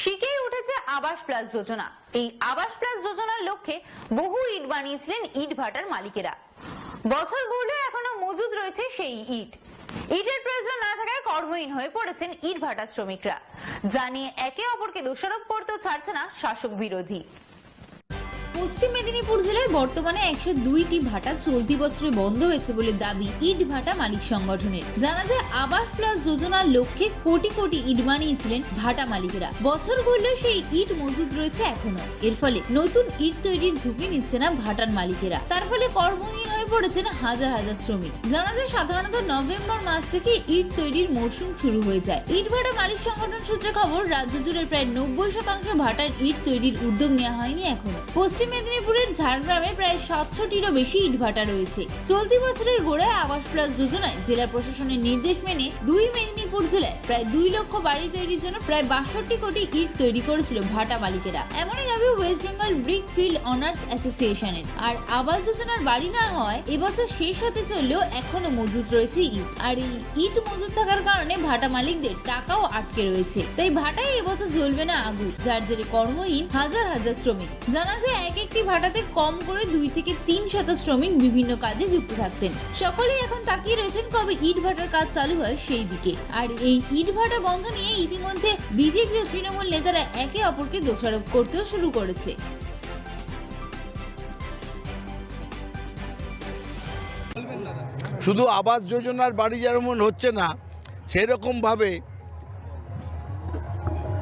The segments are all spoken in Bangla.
শিখেই উঠেছে আবাস প্লাস যোজনা। এই আবাস প্লাস যোজনার লক্ষ্যে বহু ইট বানিয়েছিলেন ইট ভাটার মালিকেরা। বছর ঘুরলেও এখনো মজুদ রয়েছে সেই ইট। ইটের প্রয়োজন না থাকায় কর্মহীন হয়ে পড়েছেন ইট ভাটা শ্রমিকরা, যা নিয়ে একে অপরকে দোষারোপ করতেও ছাড়ছে না শাসক বিরোধী। পশ্চিম মেদিনীপুর জেলায় বর্তমানে 102টি ভাটা চলতি বছরে বন্ধ হয়েছে বলে দাবি ইট ভাটা মালিক সংগঠনের। জানা যায় আবাস প্লাস যোজনার লক্ষ্যে কোটি কোটি ইট বানিয়েছিলেন ভাটা মালিকেরা। বছর ঘুরলেও সেই ইট মজুদ রয়েছে এখনো। এর ফলে নতুন ইট তৈরির ঝুঁকি নিচ্ছে না ভাটার মালিকেরা। তার ফলে কর্মহীন হয়ে পড়েছেন হাজার হাজার শ্রমিক। জানা যায় সাধারণত নভেম্বর মাস থেকে ইট তৈরির মরশুম শুরু হয়ে যায়। ইট ভাটা মালিক সংগঠন সূত্রে খবর, রাজ্য জুড়ে প্রায় 90% ভাটার ইট তৈরির উদ্যোগ নেওয়া হয়নি এখনো। পশ্চিম মেদিনীপুরের ঝাড়গ্রামে প্রায় 700টিরও বেশি ইট ভাটা রয়েছে। চলতি বছরের গোড়ায় আবাস প্লাস যোজনায় জেলা প্রশাসনের নির্দেশ মেনে মেদিনীপুর জেলায় প্রায় 2 লক্ষ বাড়ি তৈরির জন্য প্রায় 62 কোটি ইট তৈরি করেছিল ভাটা মালিকেরা। এমনই দাবি West Bengal brick field honours অ্যাসোসিয়েশনের। আর আবাস যোজনার বাড়ি না হওয়ায় এবছর শেষ হতে চললেও এখনো মজুদ রয়েছে ইট। আর এই ইট মজুদ থাকার কারণে ভাটা মালিকদের টাকাও আটকে রয়েছে। তাই ভাটায় এবছর জ্বলবে না আগুন, যার জেরে কর্মহীন হাজার হাজার শ্রমিক। জানা যায় একটি ভাটাতে কম করে 2 থেকে 3 শ্রমিক বিভিন্ন কাজে যুক্ত থাকতেন। সকলেই এখন তাকিয়ে রয়েছেন কবে ইট ভাটার কাজ চালু হয় সেই দিকে। আর এই ইট ভাটা বন্ধ নিয়ে ইতিমধ্যে বিজেপি ও তৃণমূল নেতারা একে অপরকে দোষারোপ করতেও শুরু করেছে। শুধু আবাস যোজনার বাড়ি যেমন হচ্ছে না, সেরকম ভাবে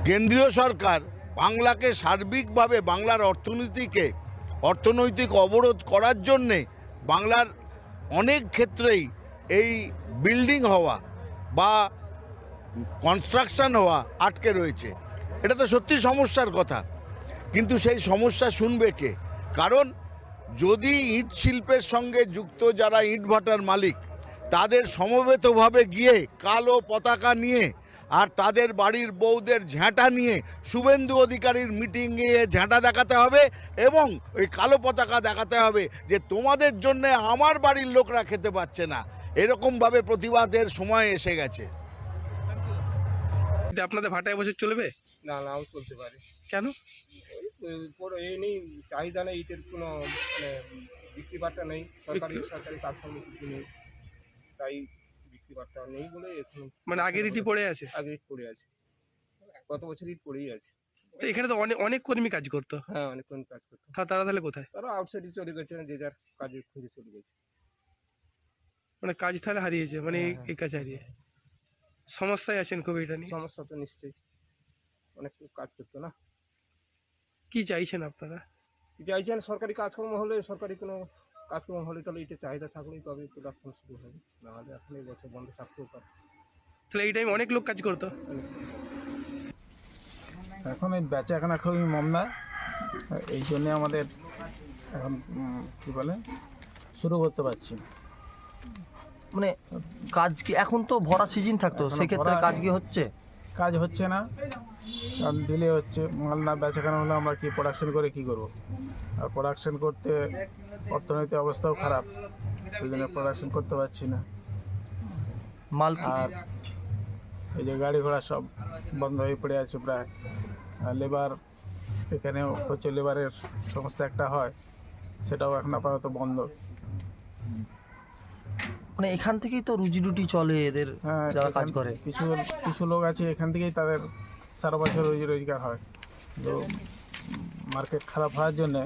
কেন্দ্রীয় সরকার বাংলাকে সার্বিকভাবে বাংলার অর্থনৈতিক অবরোধ করার জন্যে বাংলার অনেক ক্ষেত্রেই এই বিল্ডিং হওয়া বা কনস্ট্রাকশন হওয়া আটকে রয়েছে। এটা তো সত্যি সমস্যার কথা, কিন্তু সেই সমস্যা শুনবে কে? কারণ যদি ইট শিল্পের সঙ্গে যুক্ত যারা ইট ভাটার মালিক, তাদের সমবেতভাবে গিয়ে কালো পতাকা নিয়ে আর তাদের বাড়ির বউদের ঝাঁটা নিয়ে শুভেন্দু অধিকারীর মিটিংয়ে ঝাঁটা দেখাতে হবে এবং ওই কালো পতাকা দেখাতে হবে যে তোমাদের জন্যে আমার বাড়ির লোকরা খেতে পাচ্ছে না। এরকমভাবে প্রতিবাদের সময় এসে গেছে। আপনাদের ভাটা এবছর চলবে? না নাও চলতে পারে। কেন? এই নেই, চাহিদা নেই, ইটের কোনো মানে বিক্রি বাট্টা নেই, সরকারি কাজকর্ম কিছু নেই, তাই বিক্রি বাট্টা নেই বলে এখন মানে আগের ইটই পড়ে আছে? আগে ইট পড়ে আছে, গত বছর ইট পড়েই আছে। তো এখানে তো অনেক অনেক কর্মী কাজ করতো। হ্যাঁ, অনেকক্ষণ কাজ করতো। তারা তাহলে কোথায়? তারা আউটসাইডে চলে গেছে, যে যার কাজে খুঁজে চলে গেছে। মানে কাজ তাহলে হারিয়েছে, মানে হ্যাঁ, এই কাজ হারিয়ে সমস্যায় আছেন খুব এটা নিয়ে? সমস্যা তো নিশ্চয়ই, অনেক কাজ করতো না। কি চাইছেন আপনারা? চাইছেন সরকারি কাজকর্ম হলে, সরকারি কোনো কাজকর্ম হলে তাহলে ইটের চাহিদা থাকলেই তবে প্রোডাকশন শুরু হবে, নাহলে এখন এই বছর বন্ধ থাকতেও পারে। তাহলে এই টাইম অনেক লোক কাজ করতো। এখন এই বেচাকেনা খুবই মন্দা, এই জন্যে আমাদের এখন কী বলে শুরু করতে পারছি না। মানে কাজ কি এখন তো ভরা সিজন থাকতো, সেক্ষেত্রে কাজ কি হচ্ছে? কাজ হচ্ছে না, কারণ ডিলে হচ্ছে। মাল না বেচাকেনা হলে আমরা কি প্রোডাকশন করে কি করব? আর প্রোডাকশন করতে অর্থনৈতিক অবস্থাও খারাপ, সেই জন্য প্রোডাকশন করতে পারছি না। মাল আর এই যে গাড়ি ঘোড়া সব বন্ধ হয়ে পড়ে আছে প্রায়। লেবার এখানেও প্রচুর লেবারের সমস্যা একটা হয়, সেটাও এখন আপাতত বন্ধ। মানে এখান থেকেই তো রুজি রুটি চলে এদের, হ্যাঁ, যারা কাজ করে। কিছু লোক আছে এখান থেকেই তাদের সারা বছর রোজগার হয়, তো মার্কেট খারাপ হওয়ার জন্যে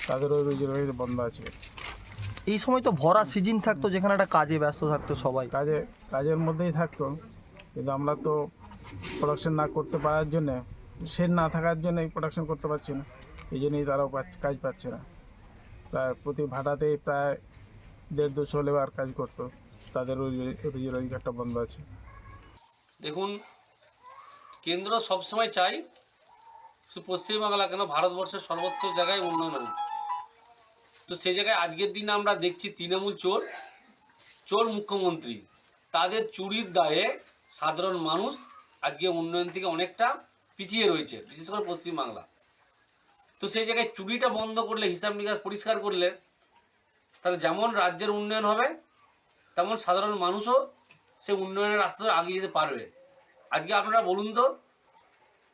তাদেরও রোজি বন্ধ আছে। এই সময় তো ভরা সিজন থাকতো, যেখানে একটা কাজে ব্যস্ত থাকতো সবাই, কাজের মধ্যেই থাকতো, কিন্তু আমরা তো প্রোডাকশন না করতে পারার জন্যে, শেড না থাকার জন্য প্রোডাকশন করতে পারছি না, এই জন্যই তারাও কাজ পাচ্ছে না। প্রায় প্রতি ভাটাতেই প্রায় 150-200 লেবার কাজ করতো, তাদের রোজগারটা বন্ধ আছে। দেখুন, কেন্দ্র সবসময় চাই শুধু পশ্চিমবাংলা কেন ভারতবর্ষের সর্বত্র জায়গায় উন্নয়ন হোক। তো সেই জায়গায় আজকের দিনে আমরা দেখছি তৃণমূল চোর মুখ্যমন্ত্রী, তাদের চুরির দায়ে সাধারণ মানুষ আজকে উন্নয়ন থেকে অনেকটা পিছিয়ে রয়েছে, বিশেষ করে পশ্চিমবাংলা। তো সেই জায়গায় চুরিটা বন্ধ করলে, হিসাব নিকাশ পরিষ্কার করলে, তাহলে যেমন রাজ্যের উন্নয়ন হবে, তেমন সাধারণ মানুষও সে উন্নয়নের রাস্তা ধরে এগিয়ে যেতে পারবে। আজকে আপনারা বলুন তো,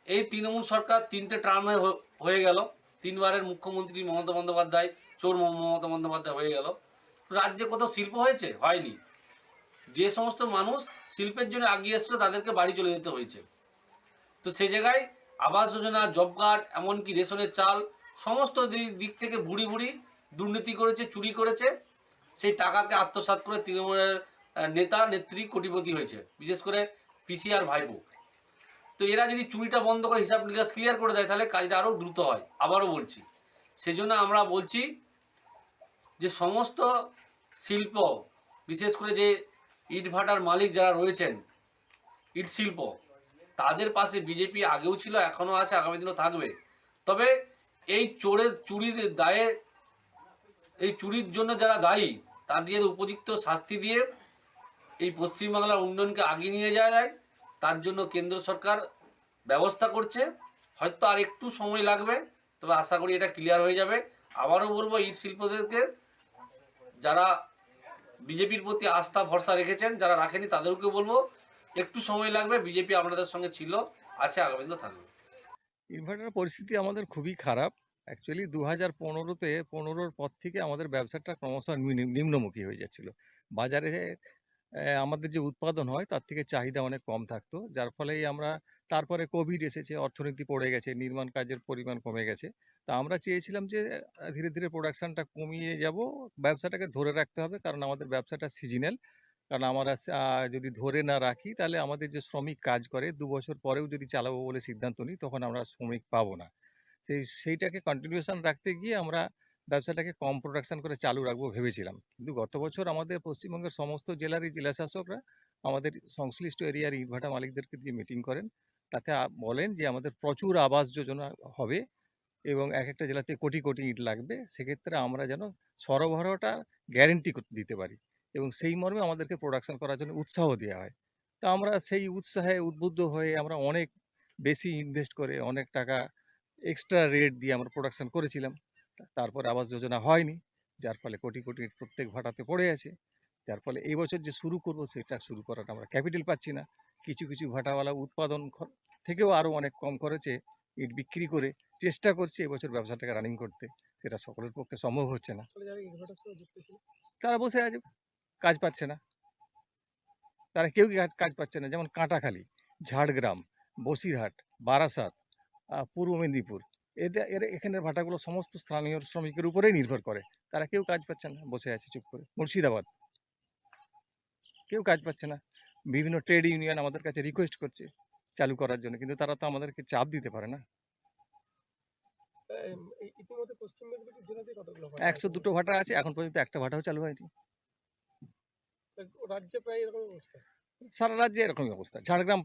এই তৃণমূল সরকার 3টে টার্মে হয়ে গেল, 3বারের মুখ্যমন্ত্রী মমতা বন্দ্যোপাধ্যায়, চোর মমতা বন্দ্যোপাধ্যায় হয়ে গেল। রাজ্যে কত শিল্প হয়েছে? হয়নি। যে সমস্ত মানুষ শিল্পের জন্য এগিয়ে এসেছিল তাদেরকে বাড়ি চলে যেতে হয়েছে। তো সেই জায়গায় আবাস যোজনা, জব কার্ড, এমনকি রেশনের চাল, সমস্ত দিক থেকে বুড়ি দুর্নীতি করেছে, চুরি করেছে। সেই টাকাকে আত্মসাৎ করে তৃণমূলের নেতা নেত্রী কোটিপতি হয়েছে, বিশেষ করে পিসি আর ভাইপো। তো এরা যদি চুরিটা বন্ধ করে হিসাব নিকাশ ক্লিয়ার করে দেয় তাহলে কাজটা আরও দ্রুত হয়। আবারও বলছি, সেজন্য আমরা বলছি যে সমস্ত শিল্প, বিশেষ করে যে ইটভাটার মালিক যারা রয়েছেন, ইট শিল্প, তাদের পাশে বিজেপি আগেও ছিল, এখনও আছে, আগামী দিনও থাকবে। তবে এই চুরির দায়ে, এই চুরির জন্য যারা দায়ী তাদের উপযুক্ত শাস্তি দিয়ে এই পশ্চিমবাংলার উন্নয়নকে আগিয়ে নিয়ে যাওয়া যায়, তার জন্য কেন্দ্র সরকার ব্যবস্থা করছে। হয়তো আর একটু সময় লাগবে, তবে আশা করি এটা ক্লিয়ার হয়ে যাবে। আবারও বলবো, ইট শিল্পদেরকে, যারা বিজেপির প্রতি আস্থা ভরসা রেখেছেন, যারা রাখেনি তাদেরকে বলবো একটু সময় লাগবে। বিজেপি আপনাদের সঙ্গে ছিল, আছে, আগামী দিনও থাকবে। ইনভার্টারের পরিস্থিতি আমাদের খুবই খারাপ। অ্যাকচুয়ালি 2015-তে 15-র পর থেকে আমাদের ব্যবসাটা ক্রমশ নিম্নমুখী হয়ে যাচ্ছিল। বাজারে আমাদের যে উৎপাদন হয় তার থেকে চাহিদা অনেক কম থাকতো, যার ফলেই আমরা, তারপরে কোভিড এসেছে, অর্থনীতি পড়ে গেছে, নির্মাণ কাজের পরিমাণ কমে গেছে। তা আমরা চেয়েছিলাম যে ধীরে ধীরে প্রোডাকশানটা কমিয়ে যাব, ব্যবসাটাকে ধরে রাখতে হবে, কারণ আমাদের ব্যবসাটা সিজনাল। কারণ আমরা যদি ধরে না রাখি তাহলে আমাদের যে শ্রমিক কাজ করে 2 বছর পরেও যদি চালাবো বলে সিদ্ধান্ত নিই, তখন আমরা শ্রমিক পাবো না। সেইটাকে কন্টিনিউশন রাখতে গিয়ে আমরা ব্যবসাটাকে কম প্রোডাকশন করে চালু রাখবো ভেবেছিলাম। কিন্তু গত বছর আমাদের পশ্চিমবঙ্গের সমস্ত জেলারই জেলাশাসকরা আমাদের সংশ্লিষ্ট এরিয়ার ইটভাটা মালিকদেরকে দিয়ে মিটিং করেন। তাতে বলেন যে আমাদের প্রচুর আবাস যোজনা হবে এবং এক একটা জেলাতে কোটি কোটি ইট লাগবে। সেক্ষেত্রে আমরা যেন সরবরাহটা গ্যারেন্টি দিতে পারি এবং সেই মর্মে আমাদেরকে প্রোডাকশন করার জন্য উৎসাহ দেওয়া হয়। তো আমরা সেই উৎসাহে উদ্বুদ্ধ হয়ে আমরা অনেক বেশি ইনভেস্ট করে, অনেক টাকা এক্সট্রা রেট দিয়ে আমরা প্রোডাকশন করেছিলাম। তারপরে আবাস যোজনা হয়নি, যার ফলে কোটি কোটি ইট প্রত্যেক ভাটাতে পড়ে আছে। যার ফলে এই বছর যে শুরু করব, সেটা শুরু করাটা আমরা ক্যাপিটাল পাচ্ছি না। কিছু কিছু ভাটাওয়ালা উৎপাদন থেকেও আরও অনেক কম খরচে ইট বিক্রি করে চেষ্টা করছে এবছর ব্যবসাটাকে রানিং করতে। সেটা সকলের পক্ষে সম্ভব হচ্ছে না। তারা বসে আছে, কাজ পাচ্ছে না, তারা কেউ কাজ পাচ্ছে না। যেমন কাঁটাখালী, ঝাড়গ্রাম, বসিরহাট, বারাসাত, পূর্ব মেদিনীপুর, এখানের ভাটাগুলো সমস্ত স্থানীয় শ্রমিকের উপরেই নির্ভর করে। তারা কেউ কাজ পাচ্ছে না, বসে আছে চুপ করে। মুর্শিদাবাদ, কেউ কাজ পাচ্ছে না। বিভিন্ন ট্রেড ইউনিয়ন আমাদের কাছে রিকোয়েস্ট করছে চালু করার জন্য, কিন্তু তারা তো আমাদেরকে চাপ দিতে পারে না। 102টো ভাটা আছে, এখন পর্যন্ত একটা ভাটাও চালু হয়নি। রাজ্যে প্রায় এরকম অবস্থা, সারা রাজ্যে এরকমই অবস্থা। ঝাড়গ্রাম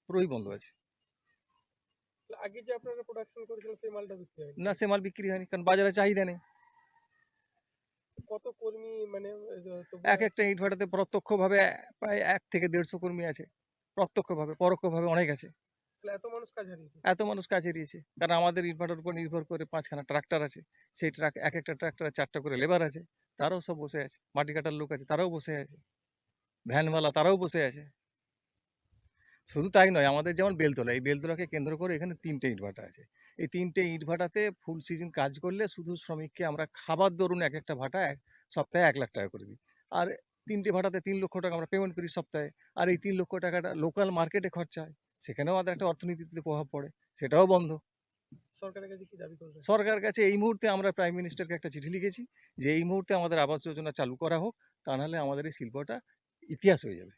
পুরোই বন্ধ আছে। আগে যে আপনারা প্রোডাকশন করেছিলেন সেই মালটা বিক্রি হয়নি? না, সে মাল বিক্রি হয়নি, কারণ বাজারে চাহিদা নেই। কত কর্মী, মানে এক একটা ইট ভাটাতে প্রত্যক্ষভাবে প্রায় 1 থেকে 150 কর্মী আছে, প্রত্যক্ষভাবে। পরোক্ষভাবে অনেক আছে। এত মানুষ কাজ হারিয়েছে? এত মানুষ কাজ হারিয়েছে, কারণ আমাদের ইট ভাটার উপর নির্ভর করে 5খানা ট্রাক্টর আছে। সেই এক একটা ট্রাক্টরে 4টা করে লেবার আছে, তারাও সব বসে আছে। মাটি কাটার লোক আছে, তারাও বসে আছে। ভ্যানওয়ালা, তারাও বসে আছে। শুধু তাই নয়, আমাদের যেমন বেলতলা, এই বেলতলাকে কেন্দ্র করে এখানে 3টে ইট ভাটা আছে। এই 3টে ইট ভাটাতে ফুল সিজন কাজ করলে শুধু শ্রমিককে আমরা খাবার দরুন এক একটা ভাটা সপ্তাহে 1 লাখ টাকা করে দিই। আর 3টে ভাটাতে 3 লক্ষ টাকা আমরা পেমেন্ট করি সপ্তাহে। আর এই 3 লক্ষ টাকাটা লোকাল মার্কেটে খরচা হয়, সেখানেও আমাদের একটা অর্থনীতিতে প্রভাব পড়ে, সেটাও বন্ধ। সরকারের কাছে কি দাবি করবেন? সরকারের কাছে এই মুহূর্তে আমরা প্রাইম মিনিস্টারকে একটা চিঠি লিখেছি যে এই মুহূর্তে আমাদের আবাস যোজনা চালু করা হোক, তা নাহলে আমাদের এই শিল্পটা ইতিহাস হয়ে যাবে।